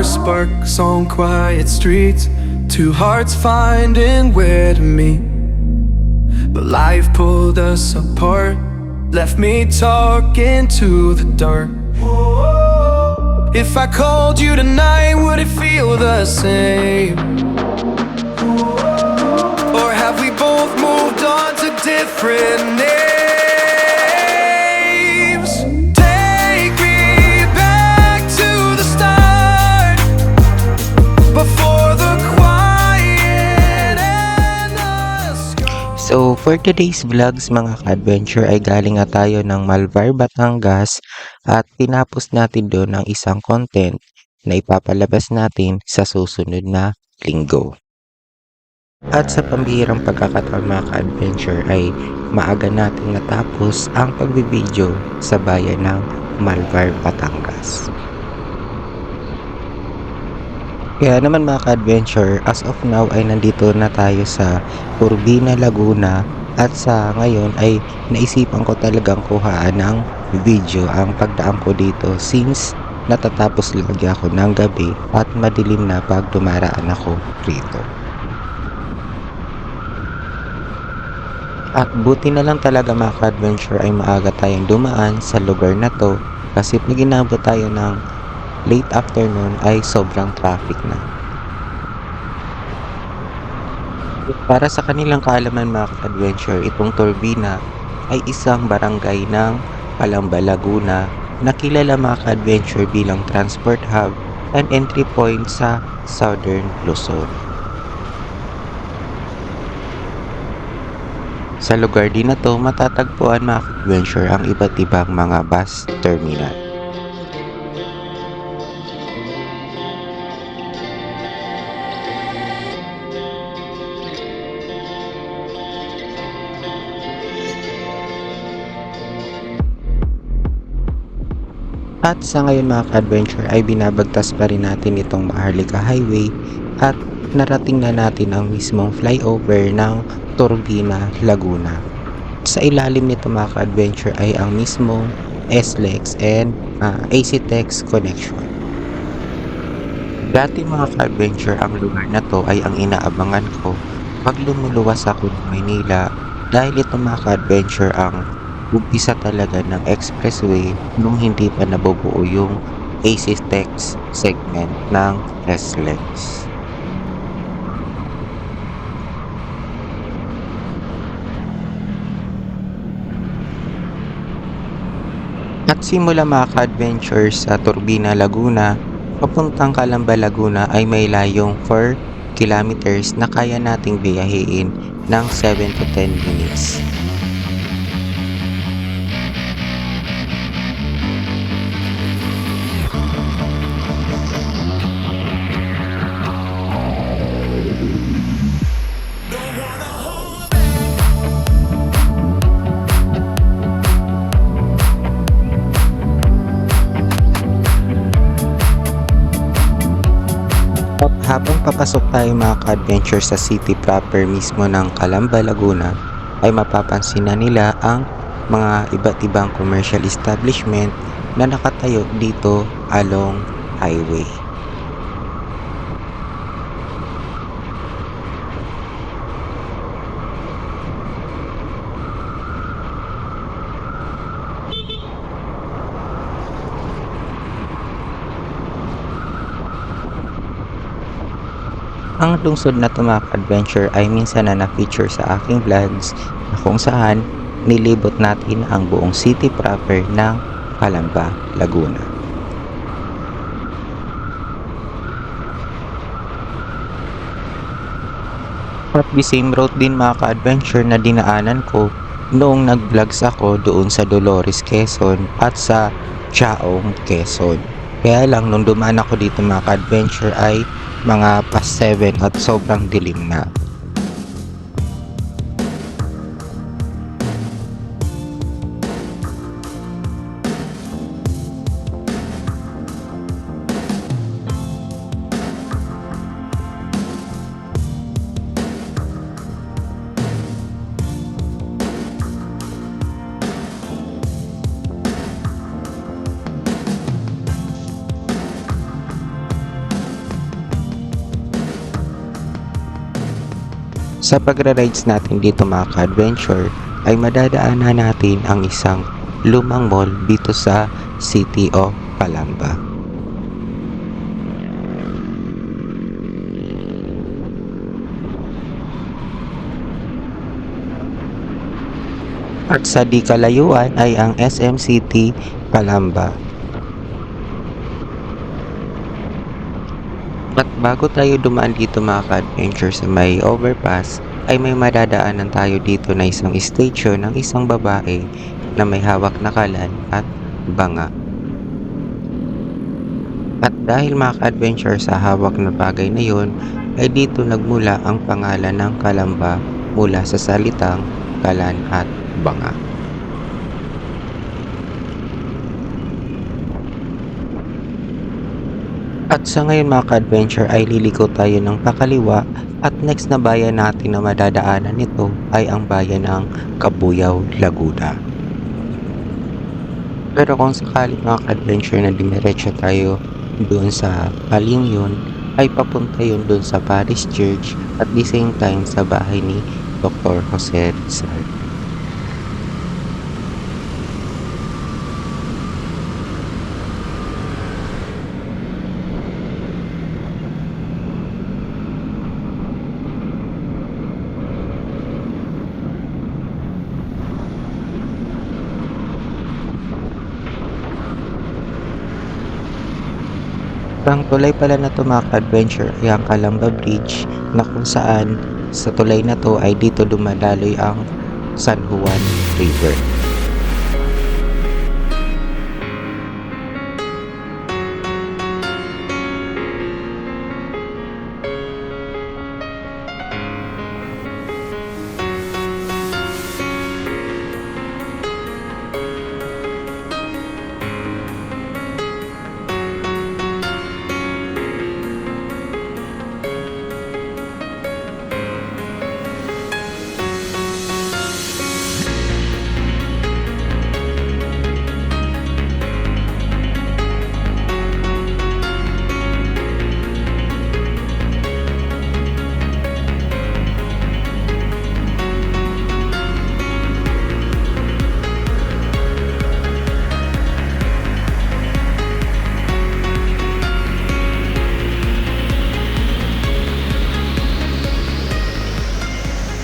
sparks on quiet streets, two hearts finding where to meet. But life pulled us apart, left me talking to the dark. If I called you tonight, would it feel the same? Or have we both moved on to different names? Take me back to the start, before the quiet and the sky. So, for today's vlogs mga ka-adventure ay galing nga tayo ng Malvar, Batangas at tinapos natin doon ang isang content na ipapalabas natin sa susunod na linggo. At sa pambihirang pagkakataon mga ka-adventure ay maaga natin natapos ang pagbibideo sa bayan ng Malvar, Batangas. Kaya naman mga ka-adventure, as of now ay nandito na tayo sa Turbina, Laguna at sa ngayon ay naisipan ko talagang kuhaan ng video ang pagdaan ko dito since natatapos lagi ako ng gabi at madilim na pag dumaraan ako rito. At buti na lang talaga mga ka-adventure ay maaga tayong dumaan sa lugar na to kasi pag inabot tayo ng late afternoon ay sobrang traffic na. Para sa kanilang kaalaman mga ka-adventure, itong Turbina ay isang barangay ng Calamba, Laguna na kilala mga ka-adventure bilang transport hub and entry point sa Southern Luzon. Sa lugar din na to matatagpuan mga ka-adventure ang iba't ibang mga bus terminal. At sa ngayon mga ka-adventure ay binabagtas pa rin natin itong Maharlika Highway at narating na natin ang mismong flyover ng Turbina, Laguna. Sa ilalim nito mga ka-adventure ay ang mismong SLEX and ACTEX connection. Dati mga ka-adventure ang lugar na to ay ang inaabangan ko pag lumuluwas ako ng Maynila dahil ito mga ka-adventure ang umpisa talaga ng expressway nung hindi pa nabubuo yung ACTEX segment ng SLEX. At simula mga ka-adventure sa Turbina, Laguna papuntang Calamba, Laguna ay may layong 4 kilometers na kaya nating biyahiin ng 7 to 10 minutes. Habang papasok tayo mga ka-adventure sa city proper mismo ng Calamba, Laguna ay mapapansin na nila ang mga iba't ibang commercial establishment na nakatayo dito along highway. Ang lungsod na to mga ka-adventure ay minsan na na-feature sa aking vlogs na kung saan nilibot natin ang buong city proper ng Calamba, Laguna. At the same road din mga ka-adventure na dinaanan ko noong nag-vlogs ako doon sa Dolores, Quezon at sa Chaong, Quezon. Kaya lang nung dumaan ako dito mga ka-adventure ay mga past 7 at sobrang dilim na. Sa pagra-rides natin dito mga ka-adventure ay madadaanan natin ang isang lumang mall dito sa City of Calamba. At sa di kalayuan ay ang SM City Calamba. At bago tayo dumaan dito mga ka-adventure sa may overpass, ay may madadaanan tayo dito na isang station ng isang babae na may hawak na kalan at banga. At dahil mga ka-adventure sa hawak na bagay na yon, ay dito nagmula ang pangalan ng Calamba mula sa salitang kalan at banga. At sa ngayon mga ka-adventure ay liliko tayo ng pakaliwa at next na bayan natin na madadaanan nito ay ang bayan ng Cabuyao, Laguna. Pero kung sakali mga ka-adventure na dimiretso tayo doon sa Palingyon ay papunta yun doon sa Paris Church at the same time sa bahay ni Dr. Jose Rizal. Ang tulay pala na to mga ka-adventure ay ang Calamba Bridge na kung saan sa tulay na to ay dito dumadaloy ang San Juan River.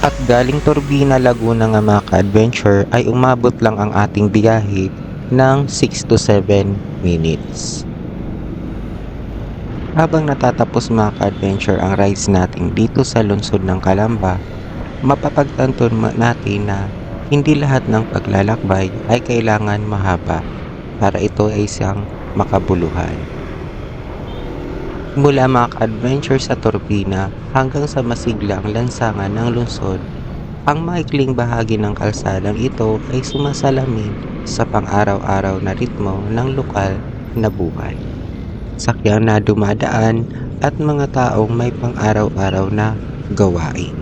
At galing Turbina, Laguna nga mga ka-adventure ay umabot lang ang ating biyahe ng 6 to 7 minutes. Habang natatapos mga ka-adventure ang rides natin dito sa lungsod ng Calamba, mapapagtanto natin na hindi lahat ng paglalakbay ay kailangan mahaba para ito ay isang makabuluhan. Mula mga ka-adventure sa Turbina hanggang sa masiglang lansangan ng lungsod, ang maikling bahagi ng kalsadang ito ay sumasalamin sa pang-araw-araw na ritmo ng lokal na buhay. Sakyan na dumadaan at mga taong may pang-araw-araw na gawain.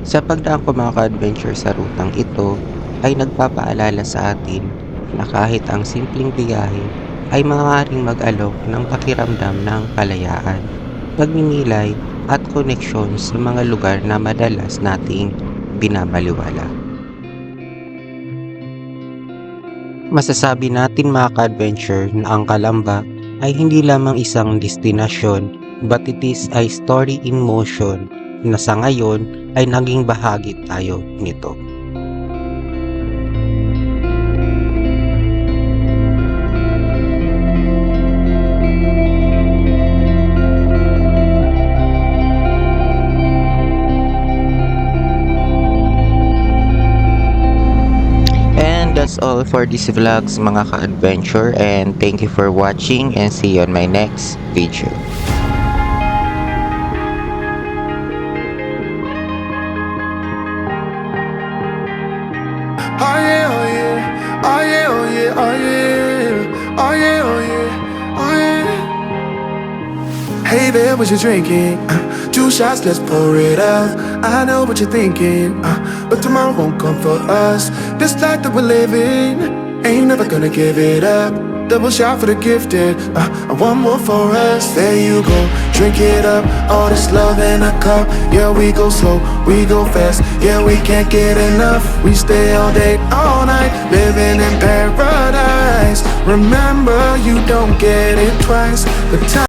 Sa pagdaan ko mga ka-adventure sa rutang ito ay nagpapaalala sa atin na kahit ang simpleng biyahe ay maaaring mag-alok ng pakiramdam ng kalayaan, pagninilay at koneksyon sa mga lugar na madalas nating binabaliwala. Masasabi natin mga ka-adventure na ang Calamba ay hindi lamang isang destinasyon but it is a story in motion na sa ngayon ay naging bahagi tayo nito. That's all for this vlogs mga ka-adventure, and thank you for watching and see you on my next video. Oh yeah, oh yeah, oh yeah, oh yeah, oh yeah, oh yeah, oh yeah, oh yeah. Hey there, what you drinking? 2 shots, let's pour it up. I know what you're thinking, but tomorrow won't come for us. This life that we're living, ain't never gonna give it up. Double shot for the gifted, one more for us. There you go, drink it up. All this love in a cup. Yeah, we go slow, we go fast. Yeah, we can't get enough. We stay all day, all night, living in paradise. Remember, you don't get it twice. The time